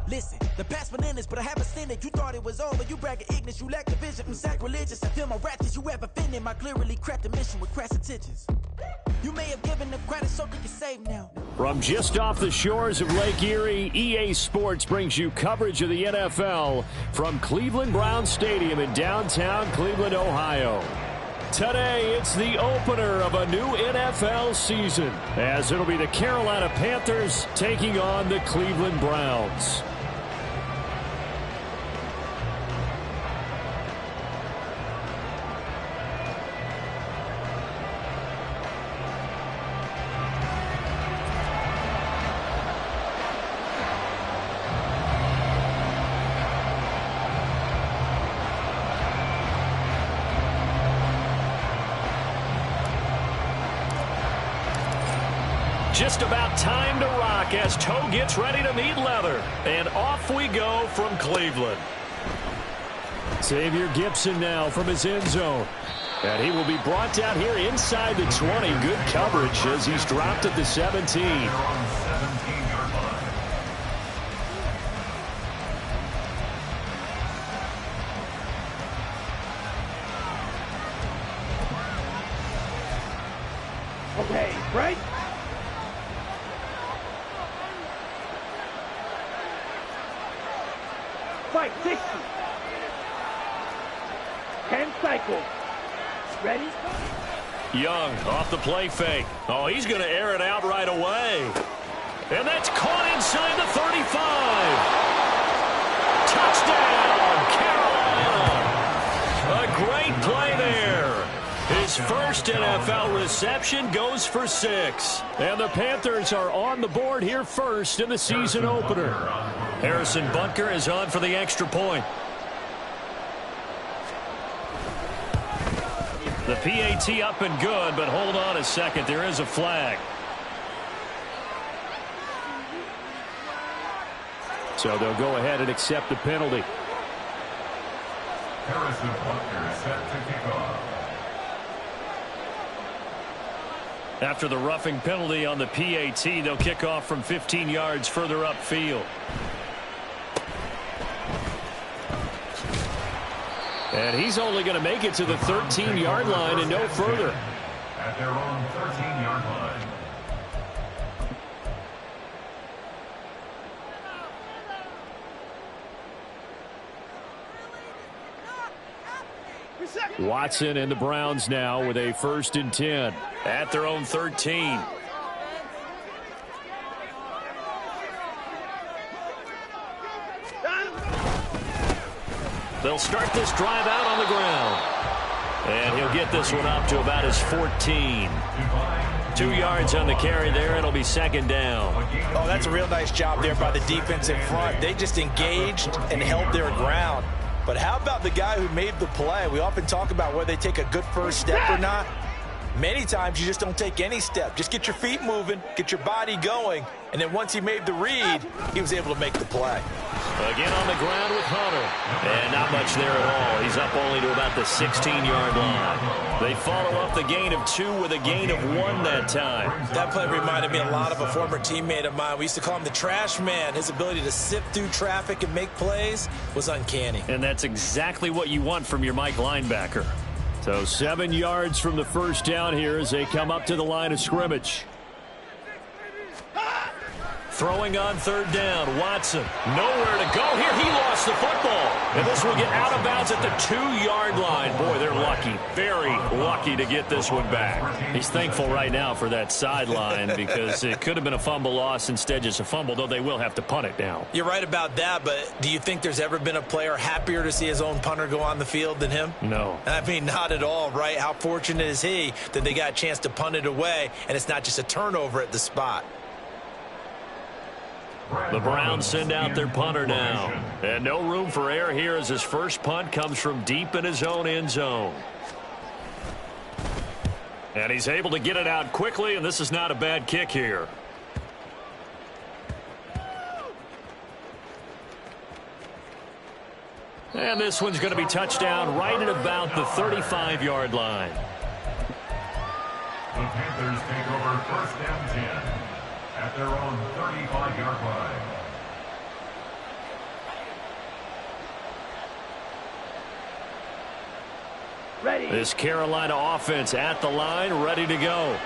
Listen, the past bananas, but I haven't seen it. You thought it was over, you bragging ignorance, you lack the vision. I'm sacrilegious, I feel my ratchets, you ever offended. My clearly crafted mission with crass intentions. You may have given them credit so they can save now. From just off the shores of Lake Erie, EA Sports brings you coverage of the NFL from Cleveland Browns Stadium in downtown Cleveland, Ohio. Today, it's the opener of a new NFL season, as it'll be the Carolina Panthers taking on the Cleveland Browns. Just about time to rock as toe gets ready to meet leather. And off we go from Cleveland. Xavier Gipson now from his end zone. And he will be brought down here inside the 20. Good coverage as he's dropped at the 17. Okay, right? Fight 60. 10 cycles. Ready? Young off the play fake. Oh, he's going to air it out right away. And that's caught inside the 35. Touchdown, Carolina. A great play there. His first NFL reception goes for 6. And the Panthers are on the board here first in the season opener. Harrison Butker is on for the extra point. The PAT up and good, but hold on a second. There is a flag. So they'll go ahead and accept the penalty. Harrison Butker set to kick off. After the roughing penalty on the PAT, they'll kick off from 15 yards further upfield. And he's only going to make it to the 13-yard line and no further. At their own 13-yard line. Watson and the Browns now with a 1st and 10 at their own 13. They'll start this drive out on the ground. And he'll get this one up to about his 14. 2 yards on the carry there. It'll be 2nd down. Oh, that's a real nice job there by the defense in front. They just engaged and held their ground. But how about the guy who made the play? We often talk about whether they take a good first step or not. Many times you just don't take any step. Just get your feet moving, get your body going, and then once he made the read, he was able to make the play. Again on the ground with Hunter. And not much there at all. He's up only to about the 16-yard line. They follow up the gain of 2 with a gain of 1 that time. That play reminded me a lot of a former teammate of mine. We used to call him the trash man. His ability to sift through traffic and make plays was uncanny. And that's exactly what you want from your Mike linebacker. So 7 yards from the first down here as they come up to the line of scrimmage. Throwing on 3rd down, Watson. Nowhere to go here. He lost the football. And this will get out of bounds at the 2-yard line. Boy, they're lucky, very lucky to get this one back. He's thankful right now for that sideline because it could have been a fumble loss, instead just a fumble, though they will have to punt it now. You're right about that, but do you think there's ever been a player happier to see his own punter go on the field than him? No. I mean, not at all, right? How fortunate is he that they got a chance to punt it away, and it's not just a turnover at the spot. The Browns send out their punter now. And no room for error here as his first punt comes from deep in his own end zone. And he's able to get it out quickly, and this is not a bad kick here. And this one's going to be touchdown right at about the 35-yard line. The Panthers take over 1st and 10 at their own 35-yard line. Ready. This Carolina offense at the line, ready to go.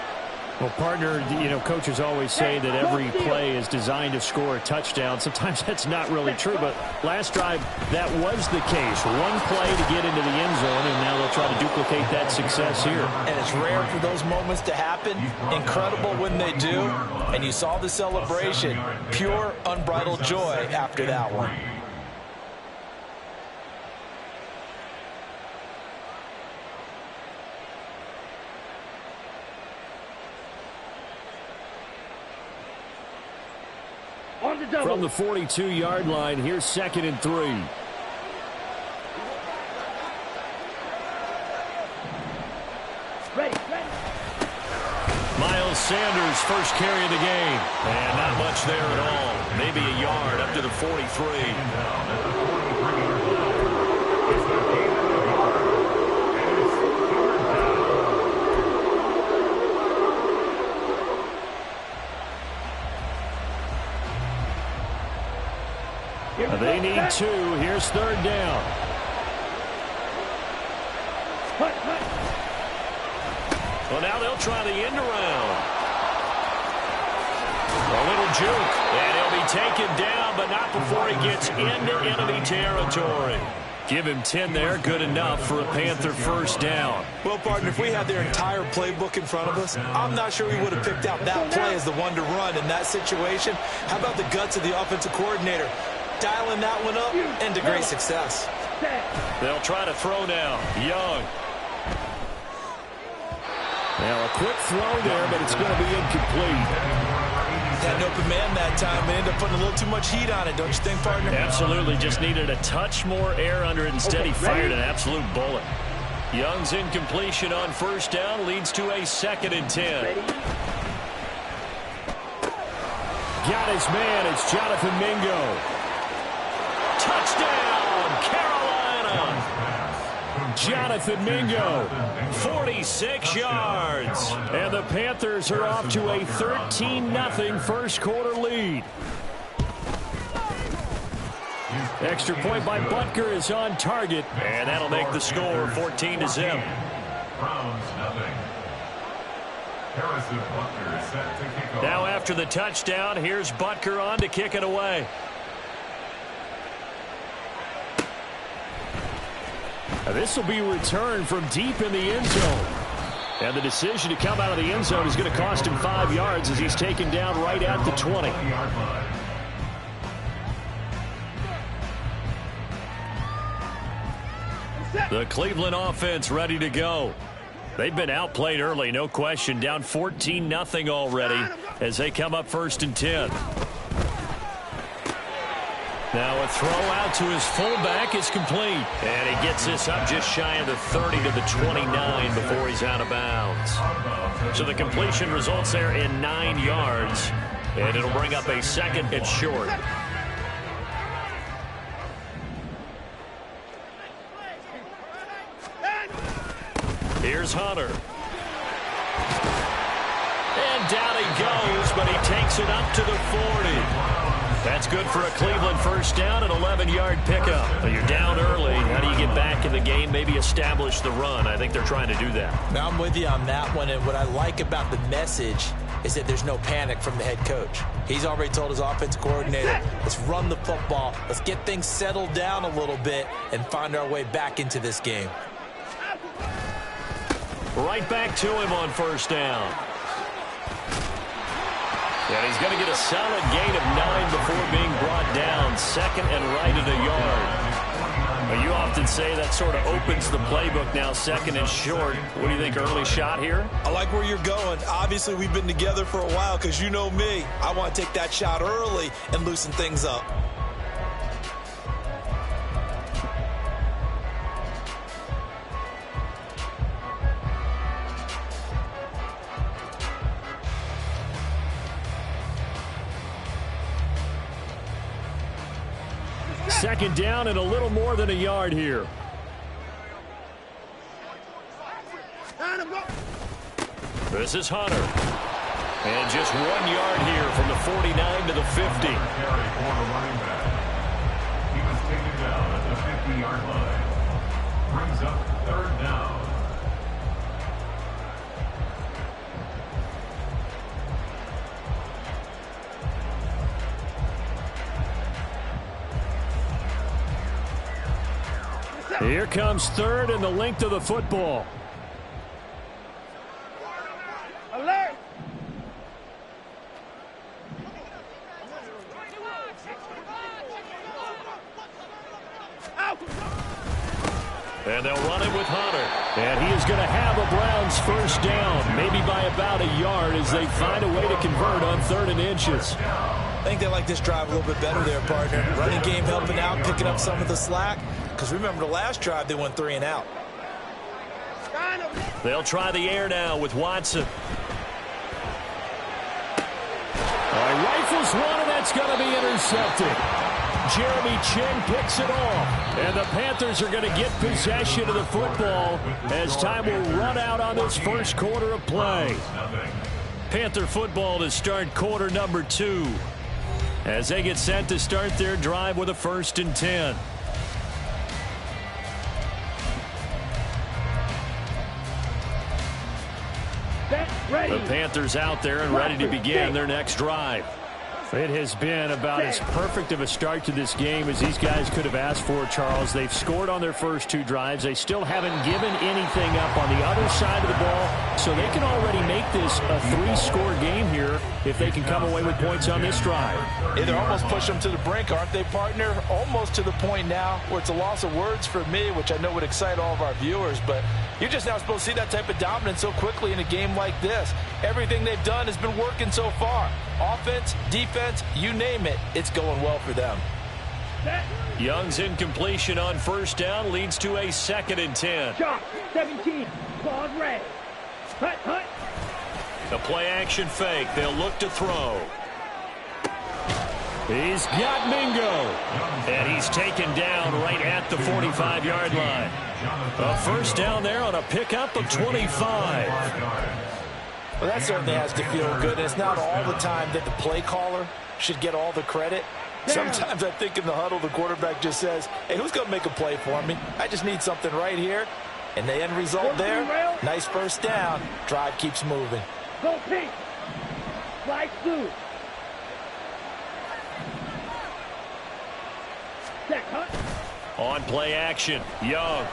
Well, partner, coaches always say that every play is designed to score a touchdown. Sometimes that's not really true, but last drive, that was the case. One play to get into the end zone, and now they'll try to duplicate that success here. And it's rare for those moments to happen. Incredible when they do. And you saw the celebration. Pure, unbridled joy after that one. From the 42-yard line, here's 2nd and 3. Ready. Miles Sanders, first carry of the game. And not much there at all. Maybe a yard up to the 43. They need 2. Here's 3rd down. Well, now they'll try the end around. A little juke, and he'll be taken down, but not before he gets into enemy territory. Give him 10 there, good enough for a Panther first down. Well, partner, if we had their entire playbook in front of us, I'm not sure we would have picked out that play as the one to run in that situation. How about the guts of the offensive coordinator? Dialing that one up into great success. They'll try to throw now. Young. Now a quick throw there, but it's going to be incomplete. Had an open man that time, but ended up putting a little too much heat on it, don't you think, partner? Absolutely. Just needed a touch more air under it. Instead, he fired an absolute bullet. Young's incompletion on first down leads to a 2nd and 10. Got his man. It's Jonathan Mingo. Touchdown, Carolina! Jonathan Mingo, 46 yards. And the Panthers are off to a 13-0 first quarter lead. Extra point by Butker is on target, and that'll make the score 14-0. Browns nothing. Harrison Butker is set to kick off. Now after the touchdown, here's Butker on to kick it away. This will be returned from deep in the end zone. And the decision to come out of the end zone is going to cost him 5 yards as he's taken down right at the 20. The Cleveland offense ready to go. They've been outplayed early, no question. Down 14-0 already as they come up 1st and 10. Now a throw out to his fullback is complete. And he gets this up just shy of the 30 to the 29 before he's out of bounds. So the completion results there in 9 yards. And it'll bring up a 2nd and short. Here's Hunter. And down he goes, but he takes it up to the 40. That's good for a Cleveland first down, an 11-yard pickup. But you're down early. How do you get back in the game, maybe establish the run? I think they're trying to do that. Now I'm with you on that one, and what I like about the message is that there's no panic from the head coach. He's already told his offensive coordinator, let's run the football, let's get things settled down a little bit and find our way back into this game. Right back to him on first down. And he's going to get a solid gain of 9 before being brought down. 2nd and right at a yard. Now, you often say that sort of opens the playbook now, 2nd and short. What do you think, early shot here? I like where you're going. Obviously, we've been together for a while because you know me. I want to take that shot early and loosen things up. Second down and a little more than a yard here. This is Hunter. And just 1 yard here from the 49 to the 50. Carry for the running back. He was taken down at the 50-yard line. Brings up 3rd down. Here comes third and the length of the football. Alert! And they'll run it with Hunter. And he is going to have a Browns first down, maybe by about a yard as they find a way to convert on 3rd and inches. I think they like this drive a little bit better there, partner. Running game helping out, picking up some of the slack. Because remember, the last drive, they went 3 and out. They'll try the air now with Watson. Rifles one, and that's going to be intercepted. Jeremy Chinn picks it off. And the Panthers are going to get possession of the football as time will run out on this first quarter of play. Panther football to start quarter number 2 as they get set to start their drive with a 1st and 10. Ready. The Panthers out there and ready to begin their next drive. It has been about as perfect of a start to this game as these guys could have asked for, Charles. They've scored on their first 2 drives. They still haven't given anything up on the other side of the ball, so they can already make this a 3-score game here if they can come away with points on this drive. Yeah, they're almost pushing them to the brink, aren't they, partner? Almost to the point now where it's a loss of words for me, which I know would excite all of our viewers, but you're just not supposed to see that type of dominance so quickly in a game like this. Everything they've done has been working so far. Offense, defense, you name it, it's going well for them. Young's incompletion on first down leads to a 2nd and 10. Shot, 17, claws red. Hut, hut. The play-action fake. They'll look to throw. He's got Mingo. And he's taken down right at the 45-yard line. A first down there on a pickup of 25. Well, that certainly has to feel good. And it's not all the time that the play caller should get all the credit. Sometimes I think in the huddle, the quarterback just says, hey, who's going to make a play for me? I just need something right here. And the end result there, nice first down. Drive keeps moving. Go pink. Slide through. Check, huh? On play action, Young.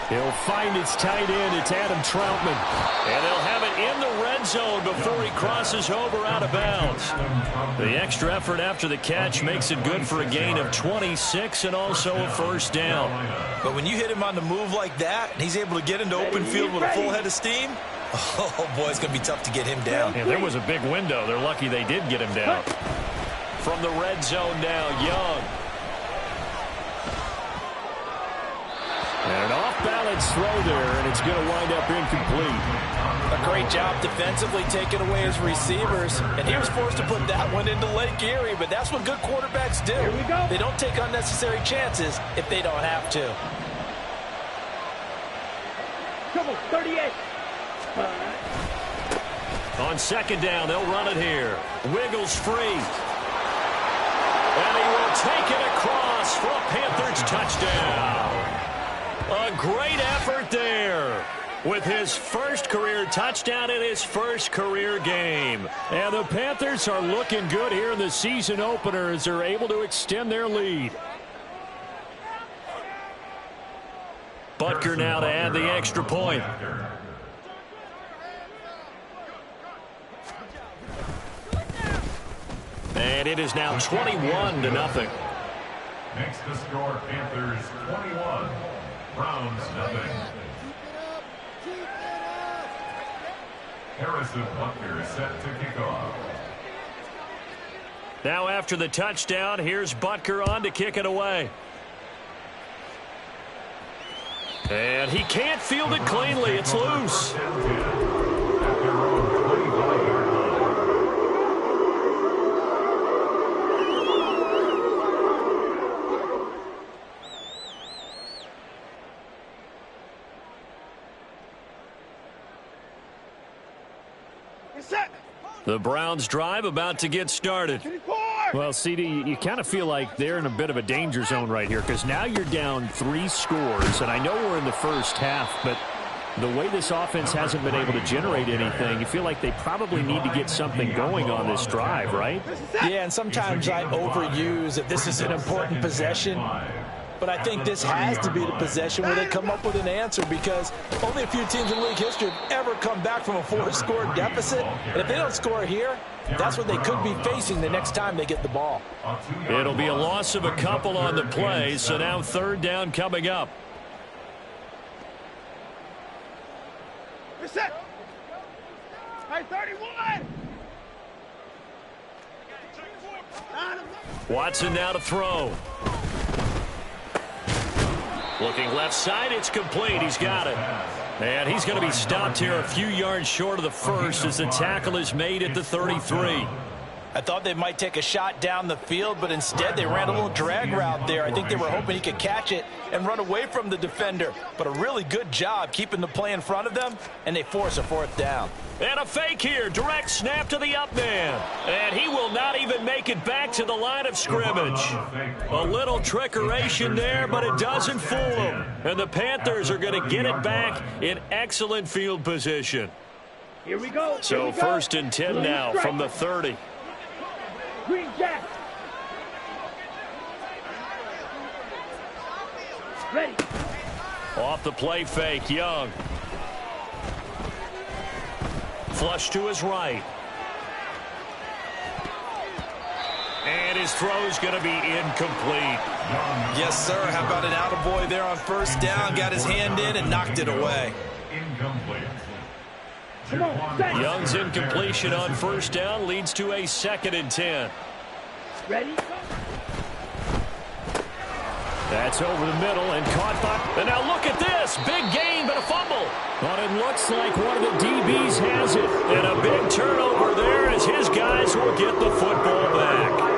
He'll find his tight end. It's Adam Troutman. And they'll have it in the red zone before he crosses over out of bounds. The extra effort after the catch makes it good for a gain of 26 and also a first down. But when you hit him on the move like that, and he's able to get into open field with a full head of steam, oh, boy, it's going to be tough to get him down. Yeah, there was a big window. They're lucky they did get him down. From the red zone now, Young. And an off-balance throw there, and it's going to wind up incomplete. A great job defensively taking away his receivers, and he was forced to put that one into Lake Erie, but that's what good quarterbacks do. Here we go. They don't take unnecessary chances if they don't have to. Trouble, 38. On second down, they'll run it here. Wiggles free. And he will take it across for a Panthers touchdown. A great effort there with his first career touchdown in his first career game. And the Panthers are looking good here in the season opener as they're able to extend their lead. Butker now to add the extra point. And it is now 21-0. Makes the score Panthers 21, Browns nothing. Harrison Butker is set to kick off. Now after the touchdown, here's Butker on to kick it away. And he can't field it cleanly. It's loose. The Browns drive about to get started. Well, CD, you kind of feel like they're in a bit of a danger zone right here because now you're down 3 scores, and I know we're in the first half, but the way this offense hasn't been able to generate anything, you feel like they probably need to get something going on this drive, right? Yeah, and sometimes I overuse if this is an important possession. But I think this has to be the possession where they come up with an answer, because only a few teams in league history have ever come back from a 4-score deficit. And if they don't score here, that's what they could be facing the next time they get the ball. It'll be a loss of a couple on the play, so now third down coming up. Reset. Hey, 31. Watson now to throw. Looking left side, it's complete. He's got it. And he's going to be stopped here a few yards short of the first as the tackle is made at the 33. I thought they might take a shot down the field, but instead they ran a little drag route there. I think they were hoping he could catch it and run away from the defender. But a really good job keeping the play in front of them, and they force a fourth down. And a fake here. Direct snap to the up man. And he will not even make it back to the line of scrimmage. A little trickeration there, but it doesn't fool them. And the Panthers are going to get it back in excellent field position. Here we go. So first and 10 now from the 30. Green Jack. Ready. Off the play fake, Young. Flush to his right. And his throw's going to be incomplete. Yes, sir. How about an attaboy there on first down? Got his hand in and knocked it away. Incomplete. Come on, Young's incompletion on first down leads to a 2nd and 10. ready. That's over the middle and caught by. And now look at this. Big gain, but a fumble. But it looks like one of the DBs has it. And a big turnover there as his guys will get the football back.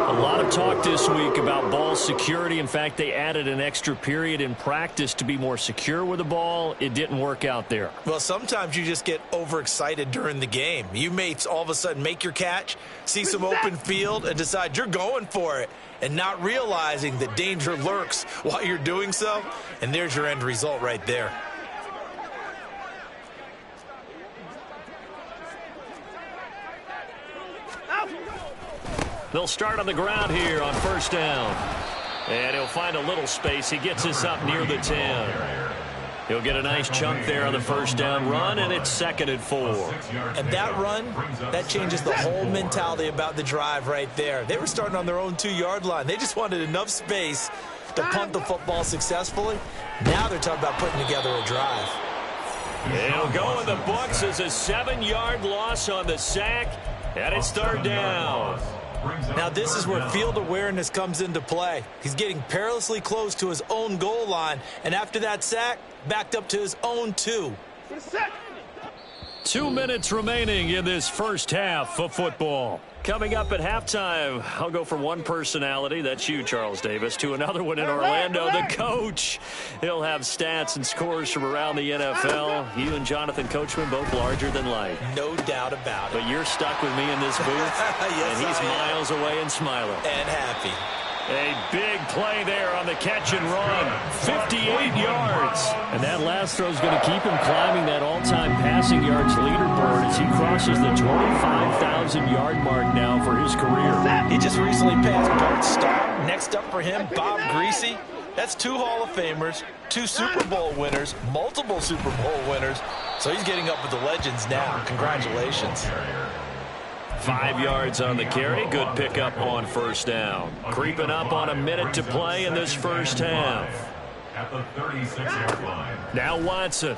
A lot of talk this week about ball security. In fact, they added an extra period in practice to be more secure with the ball. It didn't work out there. Well, sometimes you just get overexcited during the game. You may all of a sudden make your catch, see some open field, and decide you're going for it, and not realizing that danger lurks while you're doing so. And there's your end result right there. They'll start on the ground here on first down. And he'll find a little space. He gets us up near the 10. He'll get a nice chunk there on the first down run, and it's 2nd and 4. And that run, that changes the whole mentality about the drive right there. They were starting on their own 2-yard line. They just wanted enough space to punt the football successfully. Now they're talking about putting together a drive. It'll go in the books as a 7-yard loss on the sack, and it's third down. Now this is where field awareness comes into play. He's getting perilously close to his own goal line, and after that sack, backed up to his own 2. 2 minutes remaining in this first half of football. Coming up at halftime, I'll go from one personality, that's you, Charles Davis, to another one in Orlando, the coach. He'll have stats and scores from around the NFL. You and Jonathan Coachman both larger than life. No doubt about it. But you're stuck with me in this booth, Yes, and he's miles away and smiling. And happy. A big play there on the catch and run. 58 yards. And that last throw is going to keep him climbing that all-time passing yards leaderboard as he crosses the 25,000-yard mark now for his career. He just recently passed Bart Starr. Next up for him, Bob Greasy. That's 2 Hall of Famers, 2 Super Bowl winners, multiple Super Bowl winners. So he's getting up with the legends now. Congratulations. 5 yards on the carry. Good pickup on first down. Creeping up on a minute to play in this first half. At the 36-yard line. Now Watson.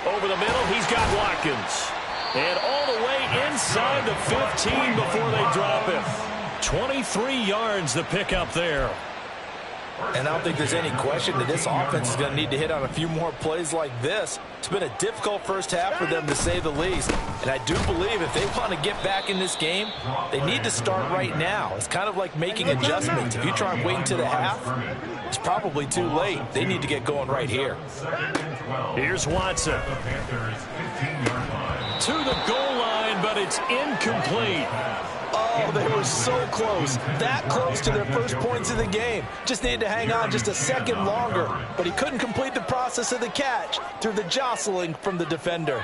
Over the middle, he's got Watkins. And all the way inside the 15 before they drop him. 23 yards the pickup there. And I don't think there's any question that this offense is going to need to hit on a few more plays like this. It's been a difficult first half for them, to say the least. And I do believe if they want to get back in this game, they need to start right now. It's kind of like making adjustments. If you try and wait until the half, it's probably too late. They need to get going right here. Here's Watson. To the goal line, but it's incomplete. Oh, they were so close. That close to their first points of the game. Just needed to hang on just a second longer. But he couldn't complete the process of the catch through the jostling from the defender.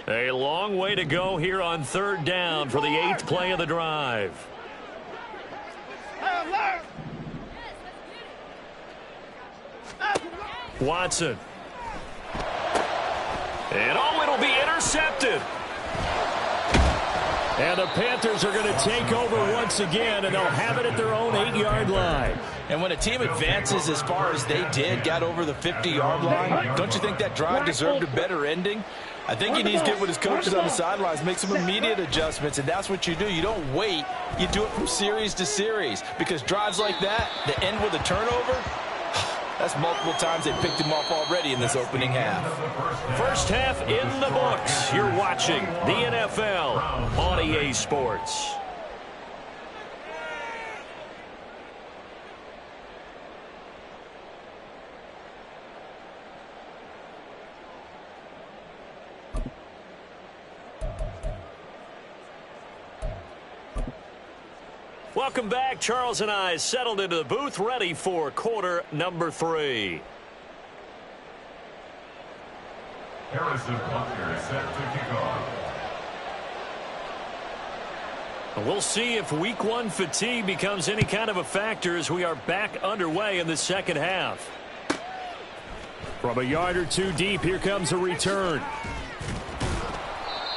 A long way to go here on 3rd down for the 8th play of the drive. Watson. And it'll be intercepted. And the Panthers are going to take over once again, and they'll have it at their own 8-yard line. And when a team advances as far as they did, got over the 50-yard line, don't you think that drive deserved a better ending? I think he needs to get with his coaches on the sidelines, make some immediate adjustments, and that's what you do. You don't wait. You do it from series to series, because drives like that end with a turnover, that's multiple times they picked him off already in this opening half. First half in the books. You're watching the NFL on EA Sports. Welcome back. Charles and I settled into the booth, ready for quarter number 3. Harrison Butker is set to kick off. We'll see if week 1 fatigue becomes any kind of a factor as we are back underway in the second half. From a yard or 2 deep, here comes a return.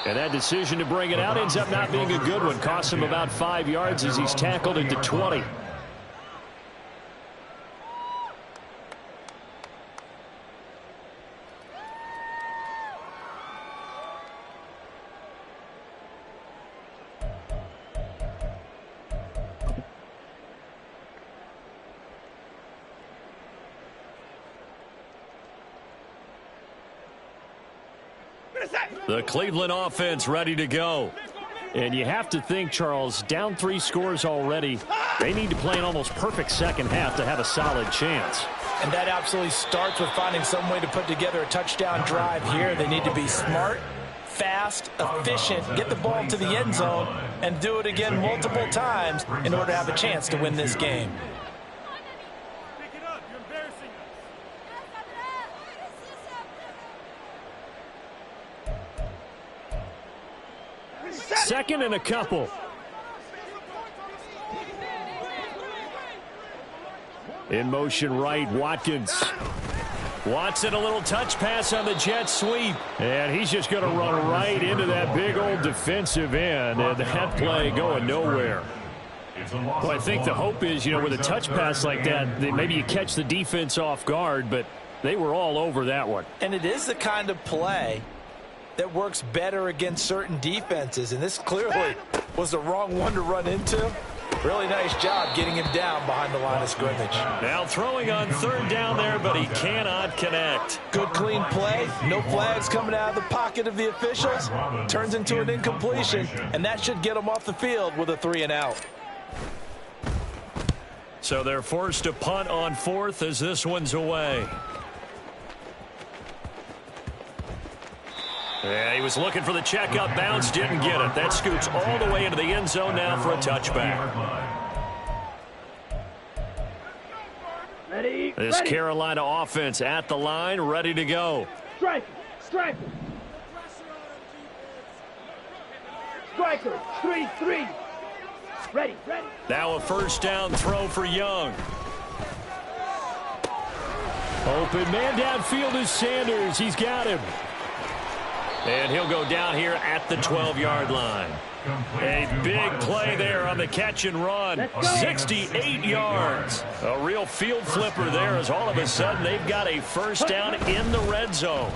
And that decision to bring it out ends up not being a good one. Costs him about 5 yards as he's tackled into 20. The Cleveland offense ready to go. And you have to think, Charles, down 3 scores already. They need to play an almost perfect second half to have a solid chance. And that absolutely starts with finding some way to put together a touchdown drive here. They need to be smart, fast, efficient, get the ball to the end zone, and do it again multiple times in order to have a chance to win this game. Second and a couple. In motion right, Watkins. Watson, a little touch pass on the jet sweep. And he's just going to run right into that big old defensive end. And that play going nowhere. Well, I think the hope is, with a touch pass like that, maybe you catch the defense off guard, but they were all over that one. And it is the kind of play that works better against certain defenses, and this clearly was the wrong one to run into. Really nice job getting him down behind the line of scrimmage. Now throwing on 3rd down there, but he cannot connect. Good clean play, no flags coming out of the pocket of the officials. Turns into an incompletion, and that should get him off the field with a 3-and-out. So they're forced to punt on 4th as this one's away. Yeah, he was looking for the check-up bounce, didn't get it. That scoots all the way into the end zone now for a touchback. This Carolina offense at the line, ready to go. Striker, striker. Striker, 3-3. Ready, ready. Now a first down throw for Young. Open man downfield is Sanders. He's got him. And he'll go down here at the 12-yard line. A big play there on the catch and run. 68 yards. A real field flipper there as all of a sudden they've got a first down in the red zone.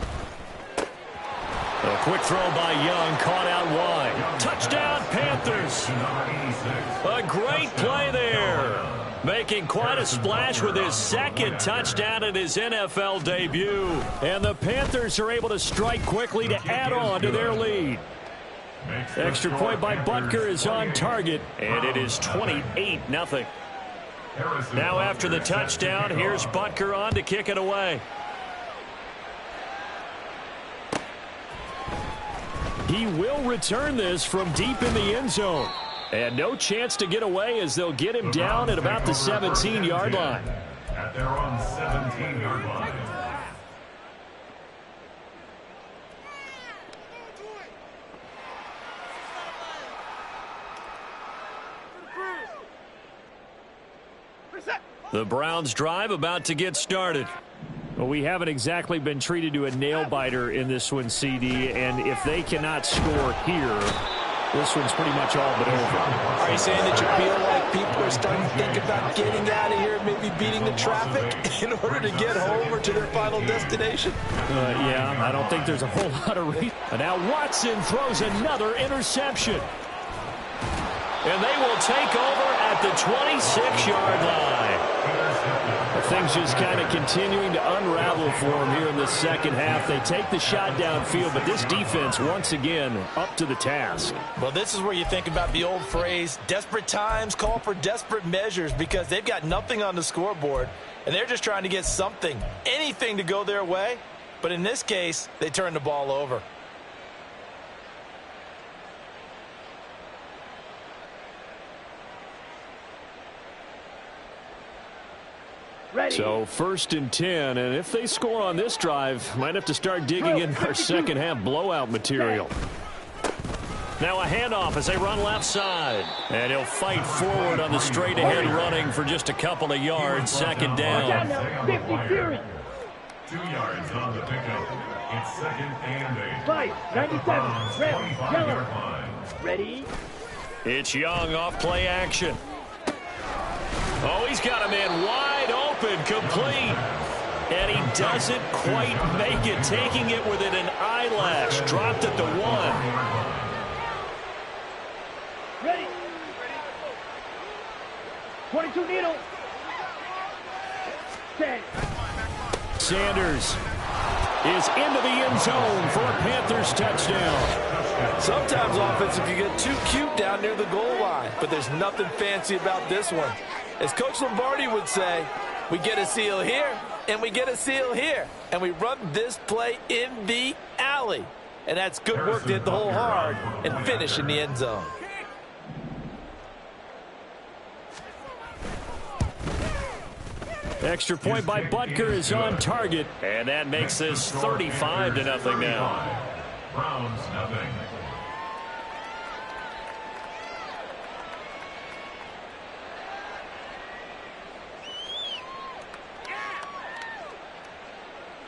A quick throw by Young, caught out wide. Touchdown, Panthers. A great play there. Making quite a splash with his 2nd touchdown in his NFL debut. And the Panthers are able to strike quickly to add on to their lead. Extra point by Butker is on target, and it is 28-0. Now after the touchdown, here's Butker on to kick it away. He will return this from deep in the end zone. And no chance to get away as they'll get him down at about the 17-yard line. At their own 17-yard line. The Browns drive about to get started. Well, we haven't exactly been treated to a nail-biter in this one, CD, and if they cannot score here, this one's pretty much all but over. Are you saying that you feel like people are starting to think about getting out of here, maybe beating the traffic in order to get home or to their final destination? Yeah, I don't think there's a whole lot of reason. And now Watson throws another interception. And they will take over at the 26-yard line. Things just kind of continuing to unravel for them here in the second half. They take the shot downfield, but this defense, once again, up to the task. Well, this is where you think about the old phrase, desperate times call for desperate measures, because they've got nothing on the scoreboard, and they're just trying to get something, anything to go their way. But in this case, they turn the ball over. Ready. So 1st and 10, and if they score on this drive, might have to start digging in our second half blowout material. Now a handoff as they run left side. And he'll fight forward on the straight ahead running for just a couple of yards. Second down. 50 Fury. 2 yards on the pickup. It's 2nd and 8. Fight. 97. Red. Yellow. Ready. It's Young off play action. Oh, he's got a man wide open, complete. And he doesn't quite make it, taking it within an eyelash. Dropped at the 1. Ready. 22 needle. 10. Sanders is into the end zone for a Panthers touchdown. Sometimes offense can get too cute down near the goal line, but there's nothing fancy about this one. As Coach Lombardi would say, we get a seal here, and we get a seal here, and we run this play in the alley. And that's good work to hit the hole hard and finish in the end zone. Extra point by Butker is on target, and that makes this 35-0 now. Browns nothing.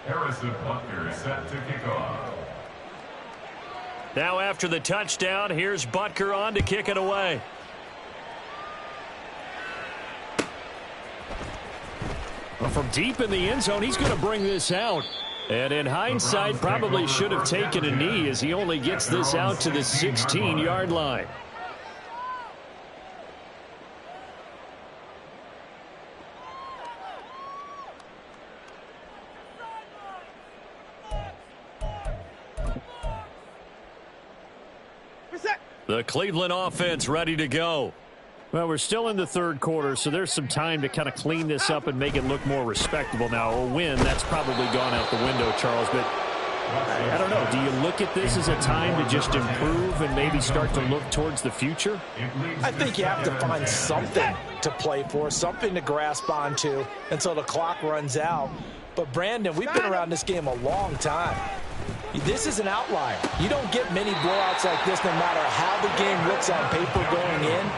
Harrison Butker set to kick off. Now after the touchdown, here's Butker on to kick it away. Well, from deep in the end zone, he's going to bring this out. And in hindsight, probably should have taken a knee as he only gets this out to the 16-yard line. The Cleveland offense ready to go. Well, we're still in the third quarter, so there's some time to kind of clean this up and make it look more respectable. Now, a win, that's probably gone out the window, Charles, but I don't know. Do you look at this as a time to just improve and maybe start to look towards the future? I think you have to find something to play for, something to grasp onto until the clock runs out. But, Brandon, we've been around this game a long time. This is an outlier. You don't get many blowouts like this no matter how the game looks on paper going in.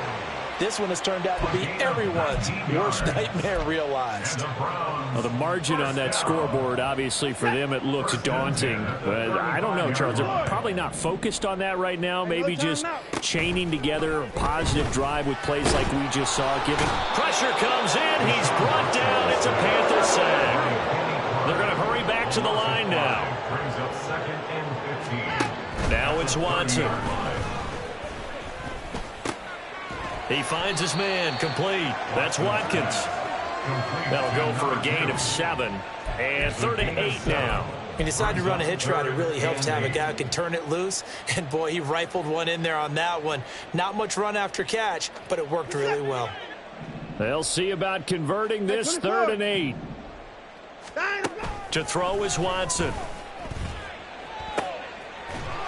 This one has turned out to be everyone's worst nightmare realized. Well, the margin on that scoreboard, obviously, for them, it looks daunting. But I don't know, Charles. They're probably not focused on that right now. Maybe just chaining together a positive drive with plays like we just saw. Pressure comes in. He's brought down. It's a Panther sack. They're going to hurry back to the line now. Brings up 2nd and 15. Now it's Watson. He finds his man, complete. That's Watkins. That'll go for a gain of 7. And 3rd and 8 now. He decided to run a hitch route. It really helps to have a guy who can turn it loose. And, boy, he rifled one in there on that one. Not much run after catch, but it worked really well. They'll see about converting this 3rd and 8. To throw is Watson.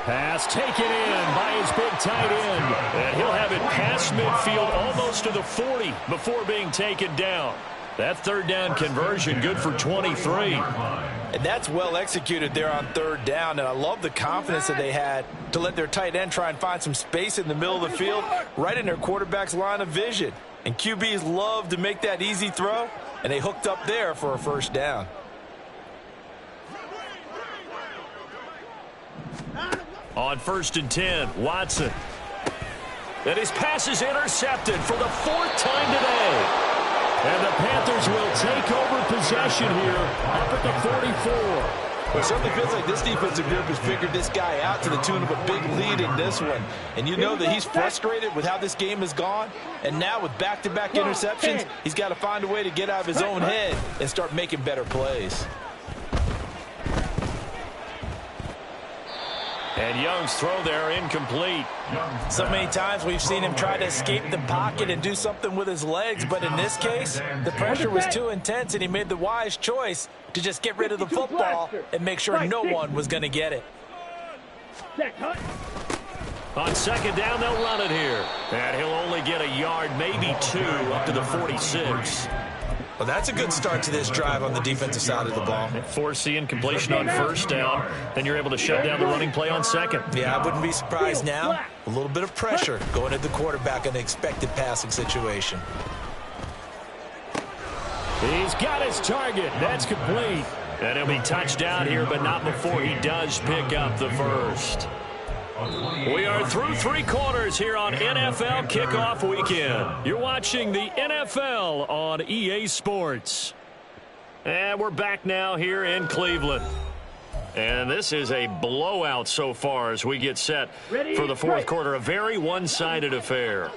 Pass taken in by his big tight end. And he'll have it past midfield almost to the 40 before being taken down. That 3rd down conversion good for 23. And that's well executed there on 3rd down. And I love the confidence that they had to let their tight end try and find some space in the middle of the field right in their quarterback's line of vision. And QBs love to make that easy throw, and they hooked up there for a first down. On 1st and 10, Watson. And his pass is intercepted for the 4th time today. And the Panthers will take over possession here up at the 44. Well, it certainly feels like this defensive group has figured this guy out to the tune of a big lead in this one. And you know that he's frustrated with how this game has gone. And now with back-to-back interceptions, he's got to find a way to get out of his own head and start making better plays. And Young's throw there incomplete. So many times we've seen him try to escape the pocket and do something with his legs, but in this case, the pressure was too intense and he made the wise choice to just get rid of the football and make sure no one was going to get it. On 2nd down, they'll run it here. And he'll only get a yard, maybe 2, up to the 46. Well, that's a good start to this drive on the defensive side of the ball. Force the incompletion on 1st down. Then you're able to shut down the running play on 2nd. Yeah, I wouldn't be surprised now. A little bit of pressure going at the quarterback in an expected passing situation. He's got his target. That's complete. And he'll be touchdown here, but not before he does pick up the first. We are through 3 quarters here on NFL Kickoff Weekend. You're watching the NFL on EA Sports. And we're back now here in Cleveland. And this is a blowout so far as we get set for the 4th quarter. A very one-sided affair.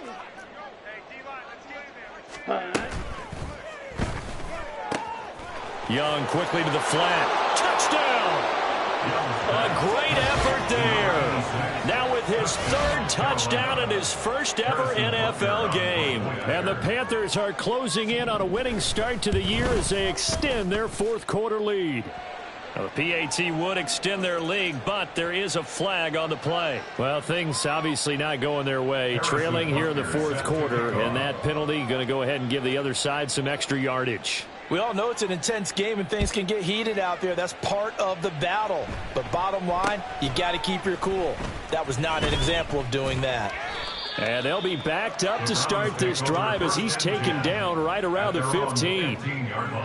Young quickly to the flat. Touchdown! A great effort there. Now with his 3rd touchdown in his first ever NFL game. And the Panthers are closing in on a winning start to the year as they extend their 4th quarter lead. The PAT would extend their lead, but there is a flag on the play. Well, things obviously not going their way. Trailing here in the 4th quarter, and that penalty going to go ahead and give the other side some extra yardage. We all know it's an intense game and things can get heated out there. That's part of the battle. But bottom line, you got to keep your cool. That was not an example of doing that. And they'll be backed up to start this drive as he's taken down right around the 15.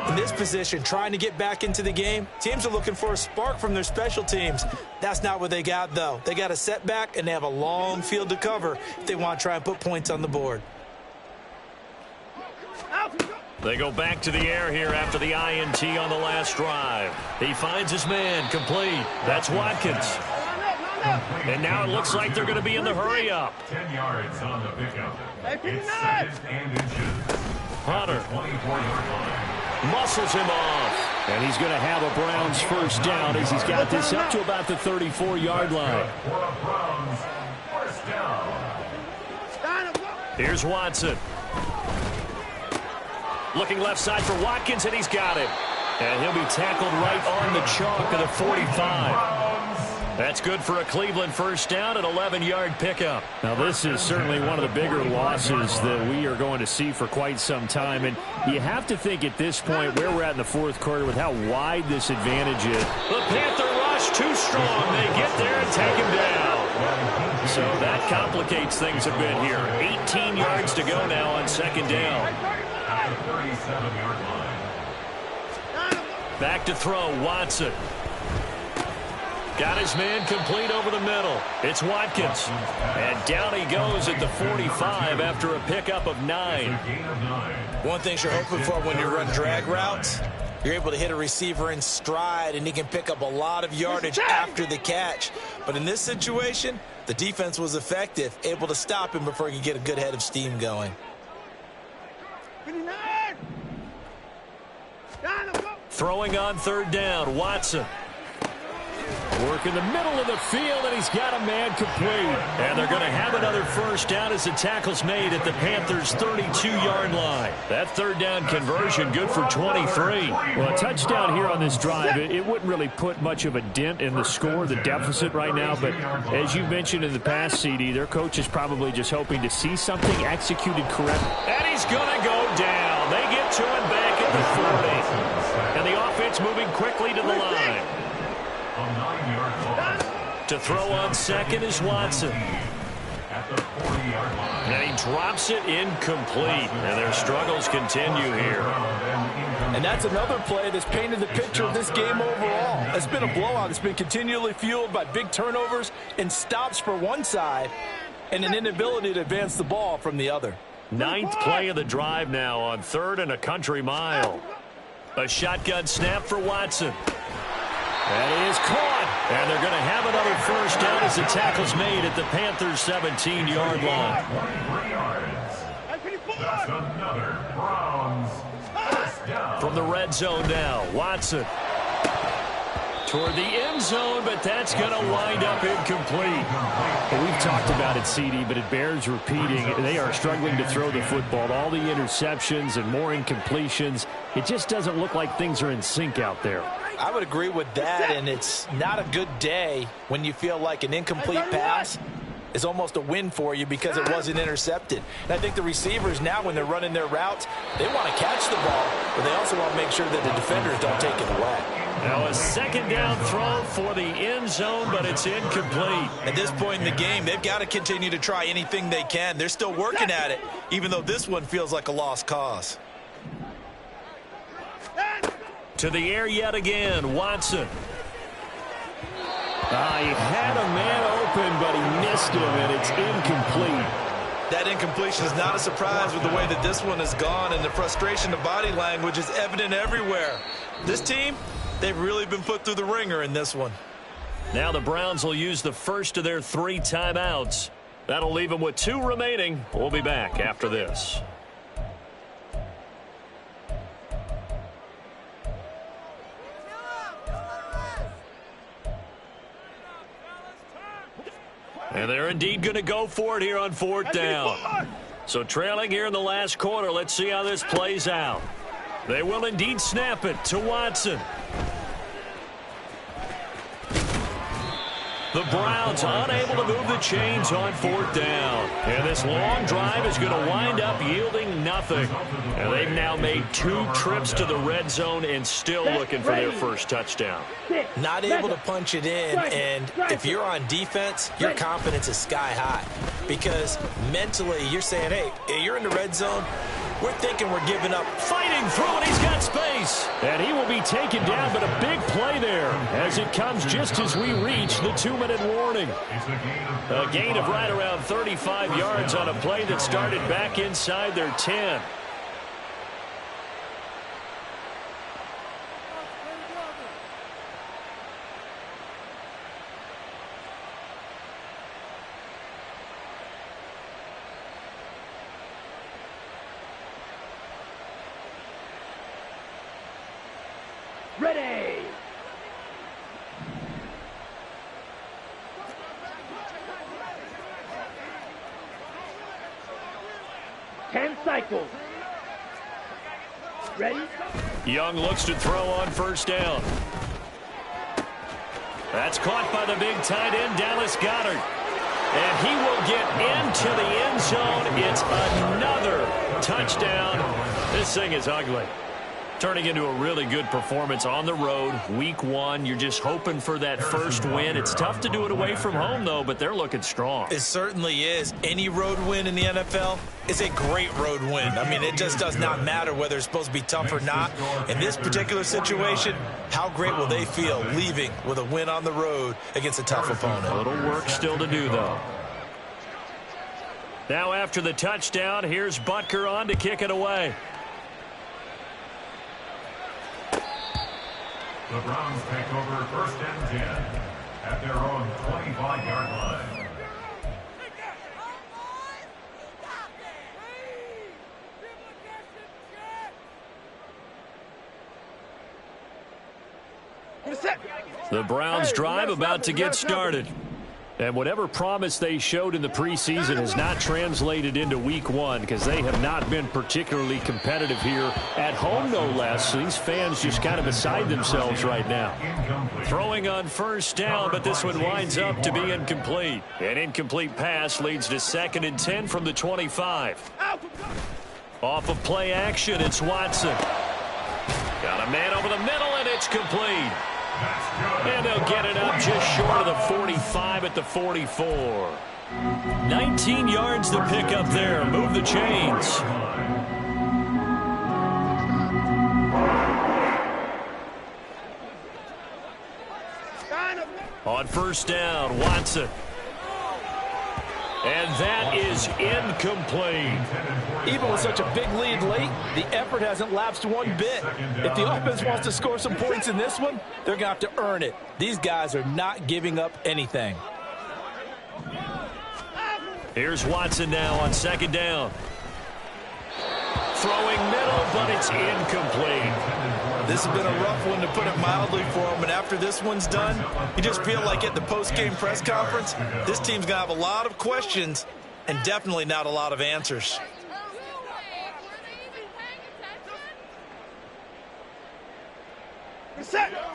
In this position, trying to get back into the game, teams are looking for a spark from their special teams. That's not what they got, though. They got a setback, and they have a long field to cover if they want to try and put points on the board. They go back to the air here after the INT on the last drive. He finds his man complete. That's Watkins. And now it looks like they're going to be in the hurry up. 10 yards on the pickup. It's 2nd and inches. Hunter 24-yard line. muscles him off. And he's going to have a Browns first down as he's got this up to about the 34-yard line. Here's Watson. Looking left side for Watkins, and he's got it. And he'll be tackled right on the chalk of the 45. That's good for a Cleveland first down, an 11-yard pickup. Now, this is certainly one of the bigger losses that we are going to see for quite some time. And you have to think at this point where we're at in the fourth quarter with how wide this advantage is. The Panther rush too strong. They get there and take him down. So that complicates things a bit here. 18 yards to go now on second down. Back to throw, Watson. Got his man complete over the middle. It's Watkins. And down he goes at the 45 after a pickup of 9. One thing you're hoping for when you run drag routes, you're able to hit a receiver in stride, and he can pick up a lot of yardage after the catch. But in this situation, the defense was effective, able to stop him before he could get a good head of steam going. Throwing on third down, Watson. Work in the middle of the field, and he's got a man complete. And they're going to have another first down as the tackle's made at the Panthers' 32-yard line. That third down conversion good for 23. Well, a touchdown here on this drive, it wouldn't really put much of a dent in the score, the deficit right now. But as you mentioned in the past, CD, their coach is probably just hoping to see something executed correctly. And he's going to go down. They get to him back at the 40. And the offense moving quickly to the line. To throw on second is Watson. And he drops it incomplete. And their struggles continue here. And that's another play that's painted the picture of this game overall. It's been a blowout. It's been continually fueled by big turnovers and stops for one side and an inability to advance the ball from the other. 9th play of the drive now on 3rd and a country mile. A shotgun snap for Watson. That is caught. And they're going to have another first down as the tackle's made at the Panthers' 17-yard line. 23 yards. That's another Browns first down. From the red zone now, Watson. Toward the end zone, but that's going to wind up incomplete. Well, we've talked about it, CD, but it bears repeating. They are struggling to throw the football. All the interceptions and more incompletions. It just doesn't look like things are in sync out there. I would agree with that, and it's not a good day when you feel like an incomplete pass is almost a win for you because it wasn't intercepted. And I think the receivers now, when they're running their routes, they want to catch the ball, but they also want to make sure that the defenders don't take it away. Now a second down throw for the end zone, but it's incomplete. At this point in the game, they've got to continue to try anything they can. They're still working at it, even though this one feels like a lost cause. To the air yet again, Watson. He had a man open, but he missed him, and it's incomplete. That incompletion is not a surprise with the way that this one has gone, and the frustration of body language is evident everywhere. This team, they've really been put through the ringer in this one. Now the Browns will use the first of their 3 timeouts. That'll leave them with 2 remaining. We'll be back after this. And they're indeed going to go for it here on 4th down. So trailing here in the last quarter, let's see how this plays out. They will indeed snap it to Watson. The Browns unable to move the chains on 4th down. And this long drive is going to wind up yielding nothing. And they've now made 2 trips to the red zone and still looking for their first touchdown. Not able to punch it in, and if you're on defense, your confidence is sky high. Because mentally, you're saying, hey, you're in the red zone. We're thinking we're giving up. Fighting through, and he's got space. And he will be taken down, but a big play there as it comes just as we reach the 2-minute warning. A gain of right around 35 yards on a play that started back inside their 10. Ready. Ten cycles. Ready? Young looks to throw on first down. That's caught by the big tight end, Dallas Goedert. And he will get into the end zone. It's another touchdown. This thing is ugly. Turning into a really good performance on the road, week 1. You're just hoping for that first win. It's tough to do it away from home, though, but they're looking strong. It certainly is. Any road win in the NFL is a great road win. I mean, it just does not matter whether it's supposed to be tough or not. In this particular situation, how great will they feel leaving with a win on the road against a tough opponent? A little work still to do, though. Now after the touchdown, here's Butker on to kick it away. The Browns take over 1st and 10 at their own 25-yard line. The Browns drive about to get started. And whatever promise they showed in the preseason has not translated into week 1 because they have not been particularly competitive here at home, no less. So these fans just kind of beside themselves right now. Throwing on first down, but this one winds up to be incomplete. An incomplete pass leads to 2nd and 10 from the 25. Off of play action, it's Watson. Got a man over the middle, and it's complete. And they'll get it up just short of the 45 at the 44. 19 yards to pick up there. Move the chains. On first down, Watson. And that is incomplete. Even with such a big lead late, the effort hasn't lapsed one bit. If the offense wants to score some points in this one, they're going to have to earn it. These guys are not giving up anything. Here's Watson now on second down. Throwing middle, but it's incomplete. This has been a rough one, to put it mildly, for him. And after this one's done, you just feel like at the post-game press conference, this team's going to have a lot of questions and definitely not a lot of answers.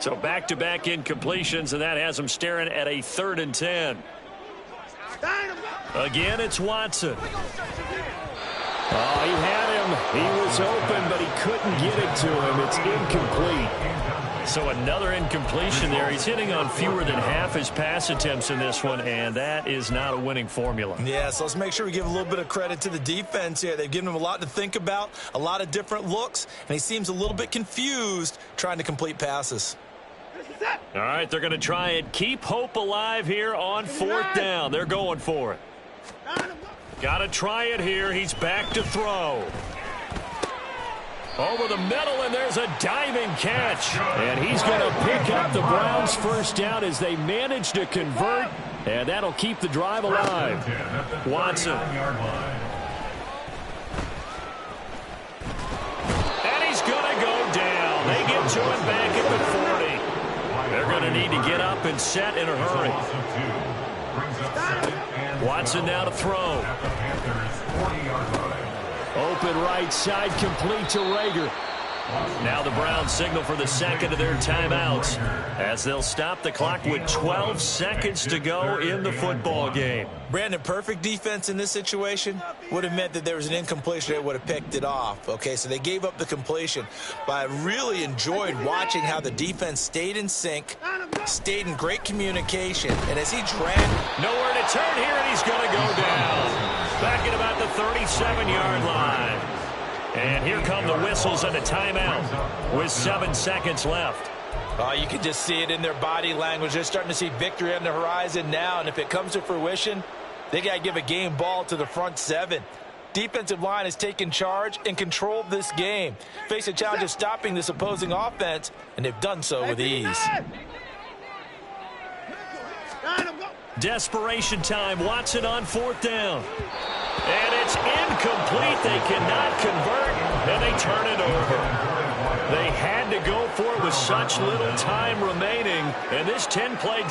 So back-to-back incompletions, and that has him staring at a 3rd and 10. Again, it's Watson. Oh, he had him. He was open, but he couldn't get it to him. It's incomplete. So another incompletion there. He's hitting on fewer than half his pass attempts in this one, and that is not a winning formula. Yeah, so let's make sure we give a little bit of credit to the defense here. They've given him a lot to think about, a lot of different looks, and he seems a little bit confused trying to complete passes. All right, they're going to try and keep hope alive here on 4th down. They're going for it. Got to try it here. He's back to throw. Over the middle, and there's a diving catch. And he's going to pick up the Browns' first down as they manage to convert, and that'll keep the drive alive. Watson. And he's going to go down. They get to him back at the 40. They're going to need to get up and set in a hurry. Watson now to throw. Open right side, complete to Rager. Now the Browns signal for the second of their timeouts as they'll stop the clock with 12 seconds to go in the football game. Brandon, perfect defense in this situation would have meant that there was an incompletion that would have picked it off. Okay, so they gave up the completion. But I really enjoyed watching how the defense stayed in sync, stayed in great communication, and as he tracked. Nowhere to turn here, and he's going to go down. Back at about the 37-yard line. And here come the whistles and a timeout with 7 seconds left. You can just see it in their body language. They're starting to see victory on the horizon now, and if it comes to fruition, they got to give a game ball to the front 7. Defensive line has taken charge and controlled this game. Face a challenge of stopping this opposing offense, and they've done so with ease. Desperation time. Watson on 4th down. And it's incomplete. They cannot convert, and they turn it over. They had to go for it with such little time remaining, and this 10-play